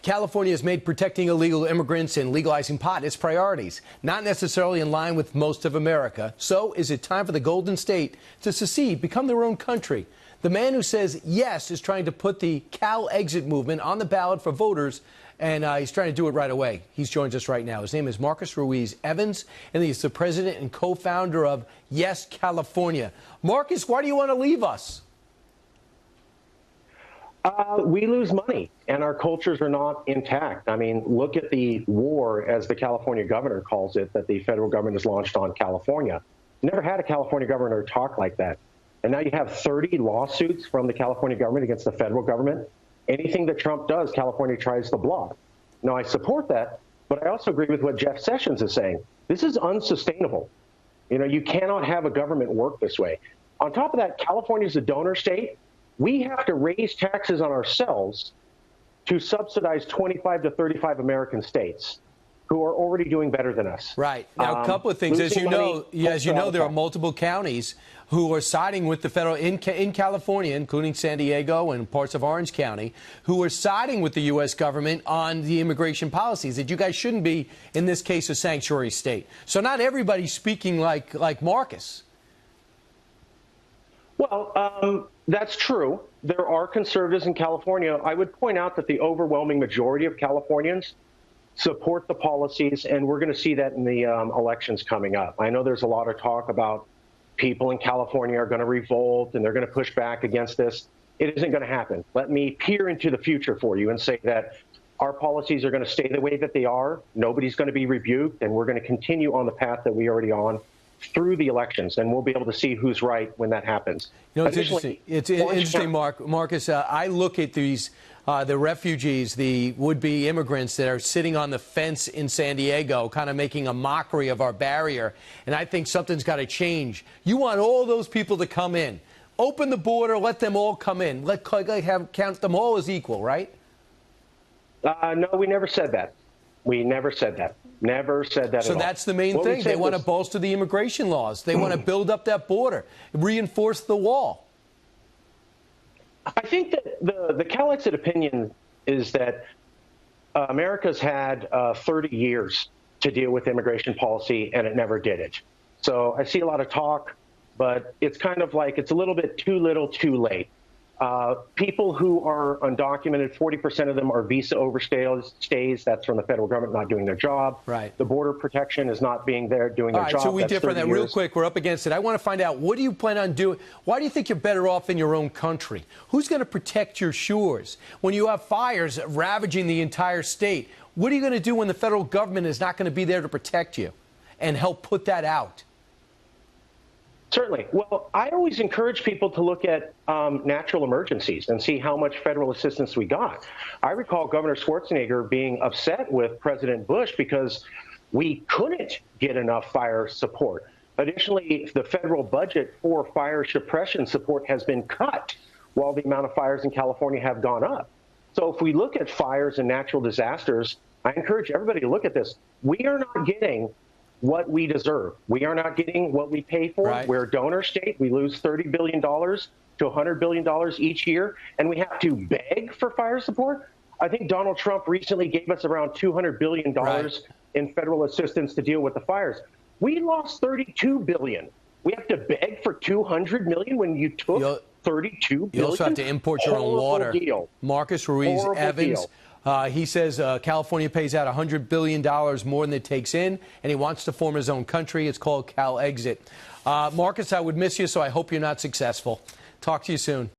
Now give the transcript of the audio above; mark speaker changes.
Speaker 1: California has made protecting illegal immigrants and legalizing pot its priorities, not necessarily in line with most of America. So is it time for the Golden State to secede, become their own country? The man who says yes is trying to put the Cal Exit movement on the ballot for voters, and he's trying to do it right away. He joins us right now. His name is Marcus Ruiz Evans, and he's the president and co-founder of Yes California. Marcus, why do you want to leave us?
Speaker 2: We lose money, and our cultures are not intact. I mean, look at the war, as the California governor calls it, that the federal government has launched on California. Never had a California governor talk like that. And now you have 30 lawsuits from the California government against the federal government. Anything that Trump does, California tries to block. Now, I support that, but I also agree with what Jeff Sessions is saying. This is unsustainable. You know, you cannot have a government work this way. On top of that, California is a donor state. We have to raise taxes on ourselves to subsidize 25 to 35 American states who are already doing better than us.
Speaker 1: Right. Now, a couple of things. As you know, there are multiple counties who are siding with the federal in California, including San Diego and parts of Orange County, who are siding with the U.S. government on the immigration policies, that you guys shouldn't be, in this case, a sanctuary state. So not everybody's speaking like Marcus.
Speaker 2: Well, that's true. There are conservatives in California. I would point out that the overwhelming majority of Californians support the policies, and we're going to see that in the elections coming up. I know there's a lot of talk about people in California are going to revolt and they're going to push back against this. It isn't going to happen. Let me peer into the future for you and say that our policies are going to stay the way that they are. Nobody's going to be rebuked, and we're going to continue on the path that we're already on through the elections, and we'll be able to see who's right when that happens.
Speaker 1: You know, it's interesting. It's interesting, Marcus. I look at these, the refugees, the would-be immigrants that are sitting on the fence in San Diego, kind of making a mockery of our barrier, and I think something's got to change. You want all those people to come in. Open the border, let them all come in. Count them all as equal, right?
Speaker 2: No, we never said that. We never said that. Never said that at all.
Speaker 1: So that's the main thing. They want to bolster the immigration laws. They want to build up that border, reinforce the wall.
Speaker 2: I think that the Cal Exit opinion is that America's had 30 years to deal with immigration policy, and it never did it. So I see a lot of talk, but it's kind of like it's a little bit too little, too late. People who are undocumented, 40% of them are visa overstays. That's from the federal government not doing their job.
Speaker 1: Right.
Speaker 2: The border protection is not being there doing their job.
Speaker 1: So we differ on that real quick. We're up against it. I want to find out, what do you plan on doing? Why do you think you're better off in your own country? Who's going to protect your shores when you have fires ravaging the entire state? What are you going to do when the federal government is not going to be there to protect you and help put that out?
Speaker 2: Certainly. Well, I always encourage people to look at natural emergencies and see how much federal assistance we got. I recall Governor Schwarzenegger being upset with President Bush because we couldn't get enough fire support. Additionally, the federal budget for fire suppression support has been cut while the amount of fires in California have gone up. So if we look at fires and natural disasters, I encourage everybody to look at this. We are not getting what we deserve. We are not getting what we pay for.
Speaker 1: Right.
Speaker 2: We're a donor state. We lose $30 billion to $100 billion each year, and we have to beg for fire support. I think Donald Trump recently gave us around $200 billion in federal assistance to deal with the fires. We lost $32 billion. We have to beg for $200 million when you took $32 billion.
Speaker 1: You also have to import your own water.
Speaker 2: Deal.
Speaker 1: Marcus Ruiz Evans.
Speaker 2: Deal.
Speaker 1: He says California pays out $100 billion more than it takes in, and he wants to form his own country. It's called Cal Exit. Marcus, I would miss you, so I hope you're not successful. Talk to you soon.